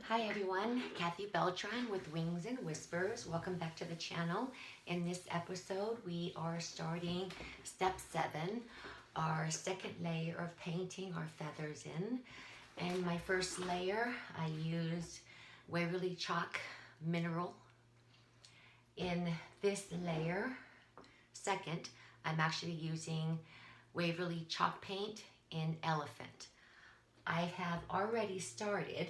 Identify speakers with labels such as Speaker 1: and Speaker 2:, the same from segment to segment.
Speaker 1: Hi everyone, Kathy Beltran with Wings and Whispers. Welcome back to the channel. In this episode, we are starting step 7, our second layer of painting our feathers in. And my first layer, I used Waverly Chalk Mineral. In this layer, second, I'm actually using Waverly Chalk Paint in Elephant. I have already started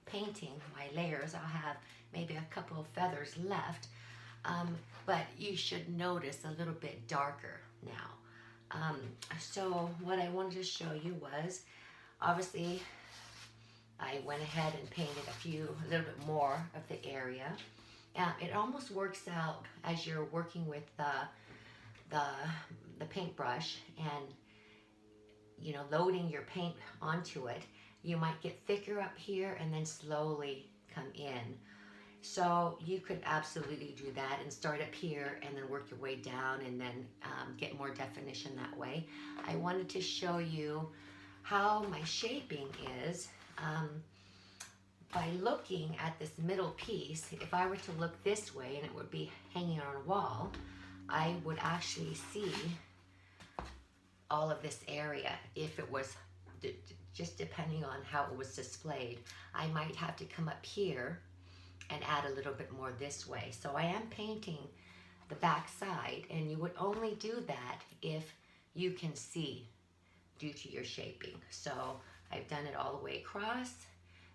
Speaker 1: painting my layers. I'll have maybe a couple of feathers left, but you should notice a little bit darker now. So what I wanted to show you was, obviously, I went ahead and painted a little bit more of the area. It almost works out as you're working with the paintbrush and loading your paint onto it. You might get thicker up here and then slowly come in. So you could absolutely do that and start up here and then work your way down and then get more definition that way. I wanted to show you how my shaping is by looking at this middle piece. If I were to look this way and it would be hanging on a wall, I would actually see all of this area. If it was just depending on how it was displayed, I might have to come up here and add a little bit more this way. So I am painting the back side, and you would only do that if you can see due to your shaping. So I've done it all the way across,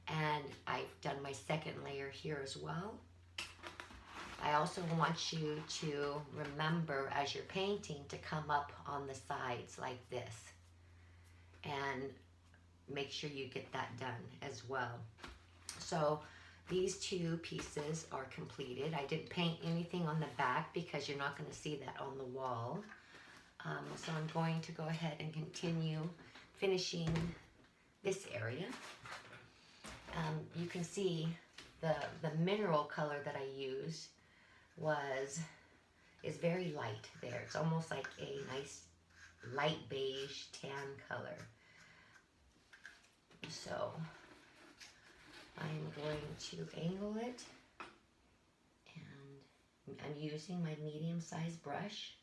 Speaker 1: and I've done my second layer here as well. I also want you to remember as you're painting to come up on the sides like this and make sure you get that done as well. So these two pieces are completed. I didn't paint anything on the back because you're not going to see that on the wall. So I'm going to go ahead and continue finishing this area. You can see the mineral color that I used is very light there. It's almost like a nice light beige tan color. So I'm going to angle it, and I'm using my medium-sized brush.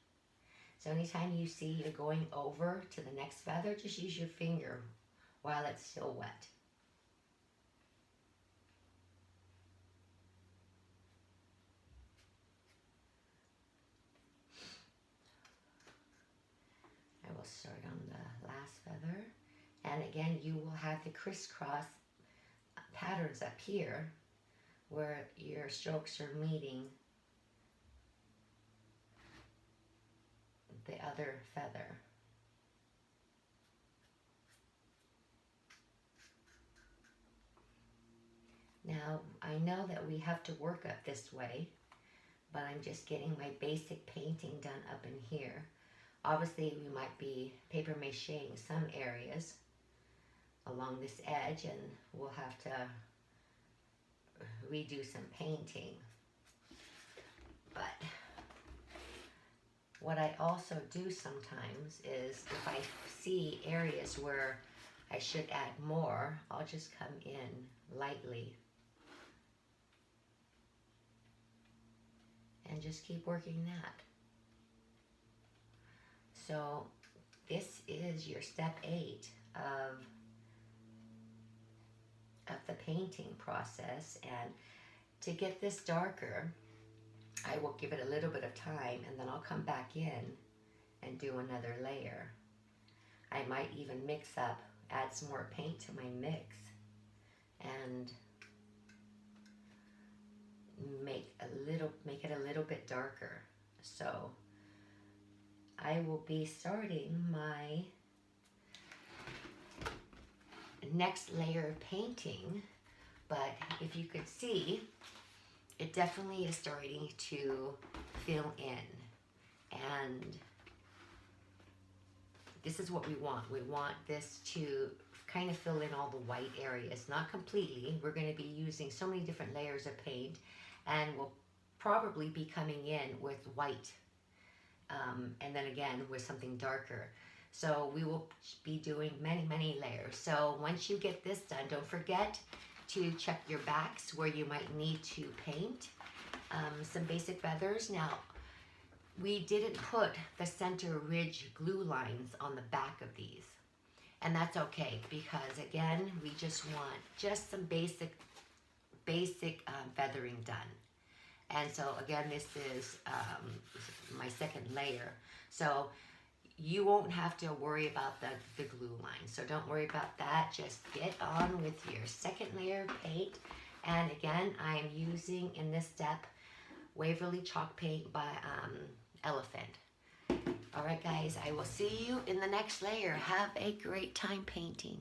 Speaker 1: So anytime you see it going over to the next feather, just use your finger while it's still wet. I will start on the last feather, and again you will have the crisscross patterns up here where your strokes are meeting the other feather. Now I know that we have to work up this way, but I'm just getting my basic painting done up in here. Obviously we might be paper macheing some areas along this edge, and we'll have to redo some painting. But what I also do sometimes is if I see areas where I should add more, I'll just come in lightly and just keep working that. So this is your step 8 of the painting process, and to get this darker I will give it a little bit of time, and then I'll come back in and do another layer. I might even add some more paint to my mix and make it a little bit darker. So I will be starting my next layer of painting, but if you could see, it definitely is starting to fill in, and this is what we want. We want this to kind of fill in all the white areas, not completely. We're going to be using so many different layers of paint, and we'll probably be coming in with white, and then again with something darker. So we will be doing many layers. So once you get this done, don't forget to check your backs where you might need to paint. Some basic feathers. Now, we didn't put the center ridge glue lines on the back of these. And that's okay, because again, we just want just some basic feathering done. And so again, this is my second layer. So you won't have to worry about the glue line. So don't worry about that. Just get on with your second layer of paint. And again, I am using in this step Waverly Chalk Paint by Elephant. All right, guys, I will see you in the next layer. Have a great time painting.